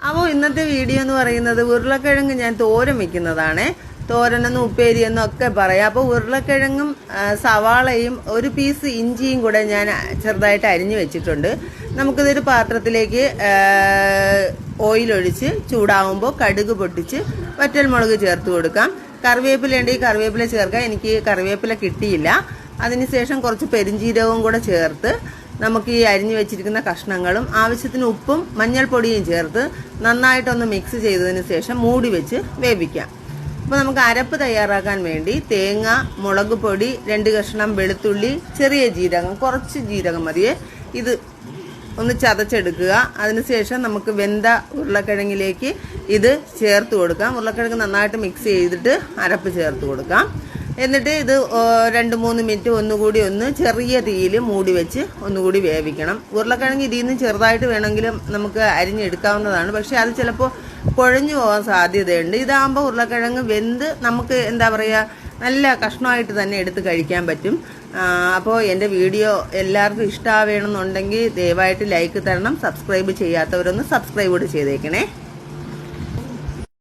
അപ്പോൾ ഇന്നത്തെ വീഡിയോ എന്ന് പറയുന്നത് ഉരുളക്കിഴങ്ങ് ഞാൻ തോരൻ വെക്കുന്നതാണ്. തോരനെന്നും ഉപ്പേരിയെന്നും ഒക്കെ പറയാം. അപ്പോൾ ഉരുളക്കിഴങ്ങും സവാളയും ഒരു പീസ് ഇഞ്ചിയും കൂടെ ഞാൻ ചെറുതായിട്ട് അരിഞ്ഞു വെച്ചിട്ടുണ്ട്. നമുക്കിതൊരു പാത്രത്തിലേക്ക് ഓയിലൊഴിച്ച് ചൂടാവുമ്പോൾ കടുക് പൊട്ടിച്ച് വറ്റൽമുളക് ചേർത്ത് കൊടുക്കാം. കറിവേപ്പില ഉണ്ടെങ്കിൽ കറിവേപ്പില ചേർക്കാം. എനിക്ക് കറിവേപ്പില കിട്ടിയില്ല. അതിനുശേഷം കുറച്ച് പെരിഞ്ജീരകവും കൂടെ ചേർത്ത് നമുക്ക് ഈ അരിഞ്ഞു വെച്ചിരിക്കുന്ന കഷ്ണങ്ങളും ആവശ്യത്തിന് ഉപ്പും മഞ്ഞൾപ്പൊടിയും ചേർത്ത് നന്നായിട്ടൊന്ന് മിക്സ് ചെയ്തതിന് ശേഷം മൂടി വെച്ച് വേവിക്കാം. അപ്പോൾ നമുക്ക് അരപ്പ് തയ്യാറാക്കാൻ വേണ്ടി തേങ്ങ, മുളക് പൊടി, 2 കഷ്ണം വെളുത്തുള്ളി, ചെറിയ ജീരകം, കുറച്ച് ജീരകം മതിയെ, ഇത് ഒന്ന് ചതച്ചെടുക്കുക. അതിനുശേഷം നമുക്ക് വെന്ത ഉരുളക്കിഴങ്ങിലേക്ക് ഇത് ചേർത്ത് കൊടുക്കാം. ഉരുളക്കിഴങ്ങ് നന്നായിട്ട് മിക്സ് ചെയ്തിട്ട് അരപ്പ് ചേർത്ത് കൊടുക്കാം. എന്നിട്ട് ഇത് 2-3 മിനിറ്റ് ഒന്നുകൂടി ഒന്ന് ചെറിയ തീയിൽ മൂടി വെച്ച് ഒന്നുകൂടി വേവിക്കണം. ഉരുളക്കിഴങ്ങ് ഇതിൽ നിന്ന് ചെറുതായിട്ട് വേണമെങ്കിലും നമുക്ക് അരിഞ്ഞെടുക്കാവുന്നതാണ്. പക്ഷെ അത് ചിലപ്പോൾ കുഴഞ്ഞു പോകാൻ സാധ്യതയുണ്ട്. ഇതാകുമ്പോൾ ഉരുളക്കിഴങ്ങ് വെന്ത് നമുക്ക് എന്താ പറയുക, നല്ല കഷ്ണമായിട്ട് തന്നെ എടുത്ത് കഴിക്കാൻ പറ്റും. അപ്പോൾ എൻ്റെ വീഡിയോ എല്ലാവർക്കും ഇഷ്ടമാവണമെന്നുണ്ടെങ്കിൽ ദയവായിട്ട് ലൈക്ക് തരണം. സബ്സ്ക്രൈബ് ചെയ്യാത്തവരൊന്ന് സബ്സ്ക്രൈബ് കൂടി ചെയ്തേക്കണേ.